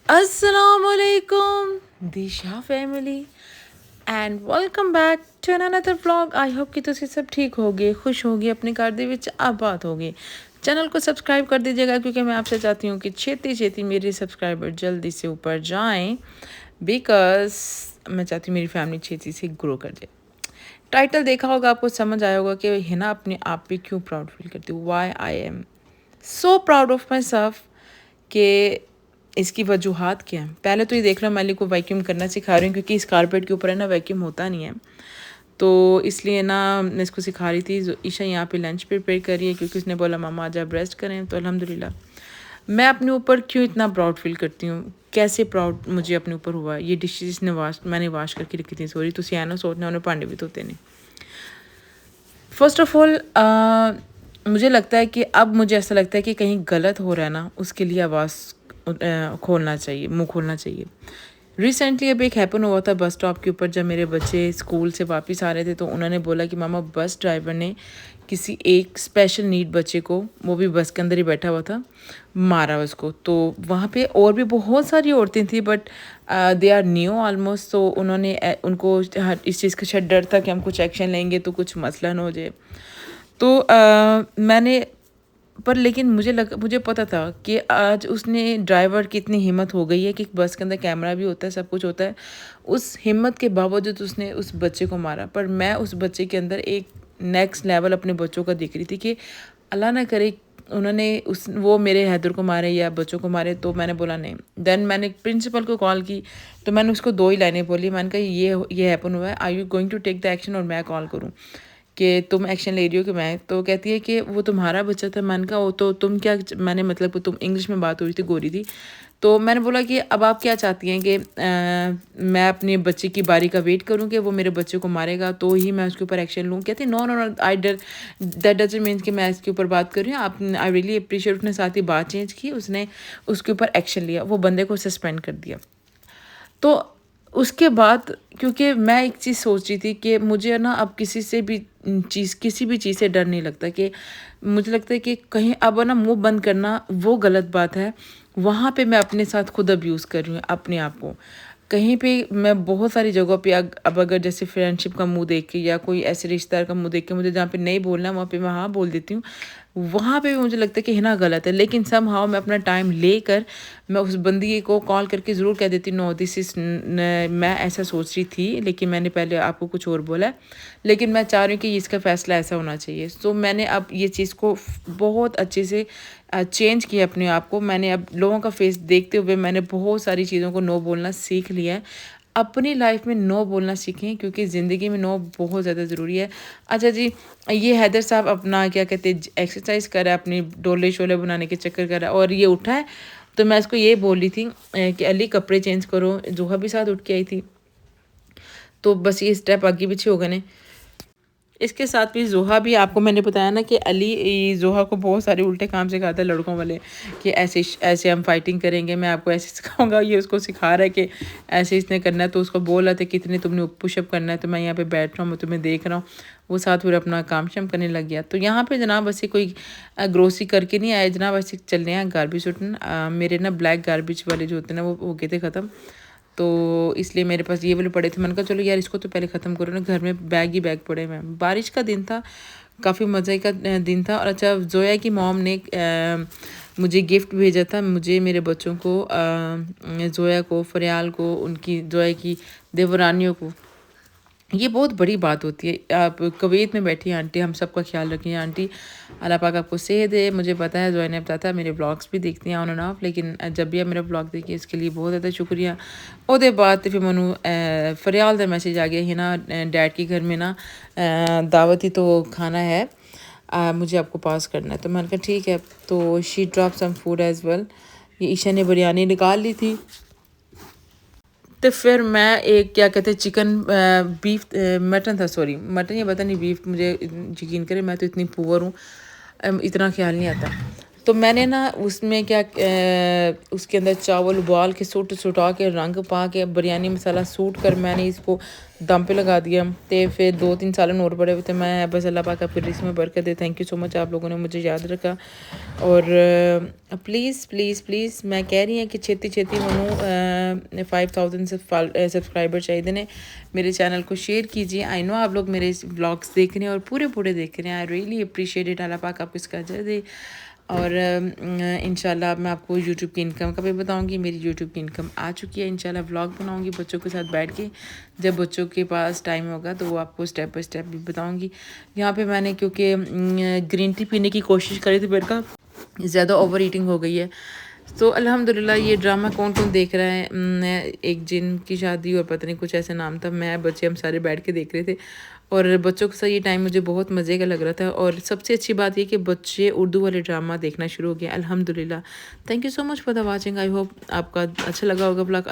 Assalamualaikum, Disha family and welcome back to another vlog. I hope कि तुसी सब ठीक होगे, खुश होगे, अपने घर दे विच आबाद होगे। चैनल को सब्सक्राइब कर दीजिएगा क्योंकि मैं आपसे चाहती हूँ कि छेती छेती मेरे सब्सक्राइबर जल्दी से ऊपर जाएं, बिकॉज मैं चाहती हूँ मेरी फैमिली छेती से ग्रो कर जाए। टाइटल देखा होगा, आपको समझ आया होगा कि हिना अपने आप पे क्यों प्राउड फील करती हूँ, why I am so proud of myself. कि इसकी वजूहत क्या हैं। पहले तो ये देख लो, मैं अली को वैक्यूम करना सिखा रही हूँ क्योंकि इस कारपेट के ऊपर है ना वैक्यूम होता नहीं है, तो इसलिए ना मैं इसको सिखा रही थी। ईशा यहाँ पे लंच प्रिपेयर कर रही है क्योंकि उसने बोला मामा आज आप रेस्ट करें। तो अल्हम्दुलिल्लाह मैं अपने ऊपर क्यों इतना प्राउड फील करती हूँ, कैसे प्राउड मुझे अपने ऊपर हुआ। ये डिशेज ने मैंने वाश करके रखी थी। सॉरी, तुम है ना सोचना उन्हें भांडे भी धोते नहीं। फर्स्ट ऑफ ऑल मुझे लगता है कि अब मुझे ऐसा लगता है कि कहीं गलत हो रहा है ना, उसके लिए आवाज़ खोलना चाहिए, मुंह खोलना चाहिए। रिसेंटली अभी एक हैपन हुआ था बस स्टॉप के ऊपर। जब मेरे बच्चे स्कूल से वापस आ रहे थे तो उन्होंने बोला कि मामा बस ड्राइवर ने किसी एक स्पेशल नीड बच्चे को, वो भी बस के अंदर ही बैठा हुआ था, मारा उसको। तो वहाँ पे और भी बहुत सारी औरतें थी but they are new almost. तो उन्होंने उनको इस चीज़ का शायद डर था कि हम कुछ एक्शन लेंगे तो कुछ मसला न हो जाए। तो मैंने पर लेकिन मुझे पता था कि आज उसने ड्राइवर की इतनी हिम्मत हो गई है कि बस के अंदर कैमरा भी होता है, सब कुछ होता है। उस हिम्मत के बावजूद उसने उस बच्चे को मारा। पर मैं उस बच्चे के अंदर एक नेक्स्ट लेवल अपने बच्चों का दिख रही थी कि अल्लाह ना करे उन्होंने वो मेरे हैदर को मारे या बच्चों को मारे। तो मैंने बोला नहीं। देन मैंने प्रिंसिपल को कॉल की तो मैंने उसको 2 ही लाइनें बोली। मैंने कहा ये हैपन हुआ है, are you going to take the action, और मैं कॉल करूँ कि तुम एक्शन ले रही हो कि मैं। तो कहती है कि वो तुम्हारा बच्चा था। मैंने कहा वो तो तुम क्या, मैंने मतलब तुम इंग्लिश में बात हो रही थी, गोरी थी। तो मैंने बोला कि अब आप क्या चाहती हैं कि मैं अपने बच्चे की बारी का वेट करूं कि वो मेरे बच्चे को मारेगा तो ही मैं उसके ऊपर एक्शन लूँ। कहती नो नो नो, आई डर दैट डजंट मीन्स कि मैं इसके ऊपर बात कर रही हूँ। आप, आई रियली अप्रिशिएट। उसने साथ ही बात चेंज की, उसने उसके ऊपर एक्शन लिया, वो बंदे को सस्पेंड कर दिया। तो उसके बाद क्योंकि मैं एक चीज़ सोच रही थी कि मुझे ना अब किसी से भी किसी भी चीज़ से डर नहीं लगता। कि मुझे लगता है कि कहीं अब ना मुंह बंद करना वो गलत बात है। वहाँ पे मैं अपने साथ खुद अब्यूज़ कर रही हूँ अपने आप को। कहीं पे मैं बहुत सारी जगहों पे अब अगर जैसे फ्रेंडशिप का मुंह देख के या कोई ऐसे रिश्तेदार का मुंह देख के मुझे जहाँ पे नहीं बोलना वहाँ पे मैं हाँ बोल देती हूँ। वहाँ पे भी मुझे लगता है कि हिना गलत है, लेकिन समहाउ मैं अपना टाइम लेकर मैं उस बंदी को कॉल करके ज़रूर कह देती नो दिस इज़, मैं ऐसा सोच रही थी लेकिन मैंने पहले आपको कुछ और बोला है, लेकिन मैं चाह रही हूँ कि इसका फ़ैसला ऐसा होना चाहिए। तो मैंने अब ये चीज़ को बहुत अच्छे से चेंज किया अपने आप को। मैंने अब लोगों का फेस देखते हुए मैंने बहुत सारी चीज़ों को नो बोलना सीख लिया है। अपनी लाइफ में नो बोलना सीखें क्योंकि ज़िंदगी में नो बहुत ज़्यादा ज़रूरी है। अच्छा जी, ये हैदर साहब अपना क्या कहते हैं एक्सरसाइज कर रहा है, अपनी डोले शोले बनाने के चक्कर कर रहा है और ये उठा है। तो मैं इसको ये बोल रही थी कि अली कपड़े चेंज करो। जोहा भी साथ उठ के आई थी, तो बस ये स्टेप आगे पीछे हो गए ने। इसके साथ भी जोहा भी, आपको मैंने बताया ना कि अली जोहा को बहुत सारे उल्टे काम सिखाता है लड़कों वाले कि ऐसे ऐसे हम फाइटिंग करेंगे, मैं आपको ऐसे सिखाऊंगा। ये उसको सिखा रहा है कि ऐसे इसने करना है। तो उसको बोल रहा था कितने तुमने पुशअप करना है, तो मैं यहाँ पे बैठ रहा हूँ, मैं तुम्हें देख रहा हूँ। वो साथ फिर अपना काम शाम करने लग गया। तो यहाँ पे जनाब ऐसे कोई ग्रोसरी करके नहीं आया जनाब, ऐसे चल रहे हैं गार्बेज उठन। मेरे ना ब्लैक गार्बेज वाले जो होते हैं ना वो हो गए थे ख़त्म। तो इसलिए मेरे पास ये वाले पड़े थे। मैंने कहा चलो यार इसको तो पहले ख़त्म करो ना, घर में बैग ही बैग पड़े हुए हैं। बारिश का दिन था, काफ़ी मज़े का दिन था। और अच्छा, जोया की मॉम ने मुझे गिफ्ट भेजा था, मुझे, मेरे बच्चों को, जोया को, फरियाल को, उनकी जोया की देवरानियों को। ये बहुत बड़ी बात होती है। आप कुवैत में बैठी आंटी, हम सबका ख्याल रखिए आंटी। अल्लाह पाक आपको सेहत दे। मुझे पता है जोया ने बताया था, मेरे ब्लॉग्स भी देखती हैं ऑन एंड ऑफ, लेकिन जब भी आप मेरा ब्लॉग देखिए इसके लिए बहुत ज़्यादा शुक्रिया। ਉਹਦੇ बाद फिर मैनू फरियाल का मैसेज आ गया है ना, डैड के घर में ना दावत ही तो खाना है, मुझे आपको पास करना है। तो मैंने कहा ठीक है। तो she drop some food as well. ये ईशा ने बिरयानी निकाल ली थी। तो फिर मैं एक क्या कहते हैं चिकन बीफ मटन था, सॉरी मटन, या पता नहीं बीफ, मुझे यकीन करें मैं तो इतनी पुअर हूँ, इतना ख्याल नहीं आता। तो मैंने ना उसमें क्या उसके अंदर चावल उबाल के सुटा के रंग पा के बिरयानी मसाला सूट कर मैंने इसको दम पे लगा दिया। तो फिर 2-3 सालन और बड़े हुए थे। मैं बस अल्लाह पाक आपकी रिस्क में बरकत दे। थैंक यू सो मच, आप लोगों ने मुझे याद रखा। और प्लीज़ प्लीज़ प्लीज़ मैं कह रही हूँ कि छेती छेती मनु 5000 सब्सक्राइबर चाहिए ने। मेरे चैनल को शेयर कीजिए। आई नो आप लोग मेरे ब्लॉग्स देख रहे हैं और पूरे देख रहे हैं। I really appreciate it. Allah पाक आपको इसका अजर दे। और इंशाल्लाह मैं आपको यूट्यूब की इनकम का भी बताऊंगी। मेरी यूट्यूब की इनकम आ चुकी है। इंशाल्लाह व्लॉग बनाऊंगी बच्चों के साथ बैठ के। जब बच्चों के पास टाइम होगा तो वो आपको स्टेप बाय स्टेप भी बताऊंगी। यहाँ पे मैंने क्योंकि ग्रीन टी पीने की कोशिश करी थी, मेरे का ज़्यादा ओवर ईटिंग हो गई है। तो अल्हम्दुलिल्लाह ये ड्रामा कौन कौन देख रहा है, एक जिन की शादी और पता नहीं कुछ ऐसा नाम था, मैं बच्चे हम सारे बैठ के देख रहे थे। और बच्चों के साथ ये टाइम मुझे बहुत मज़े का लग रहा था। और सबसे अच्छी बात ये कि बच्चे उर्दू वाले ड्रामा देखना शुरू हो गए अल्हम्दुलिल्लाह। Thank you so much for the watching. I hope आपका अच्छा लगा होगा ब्लॉग।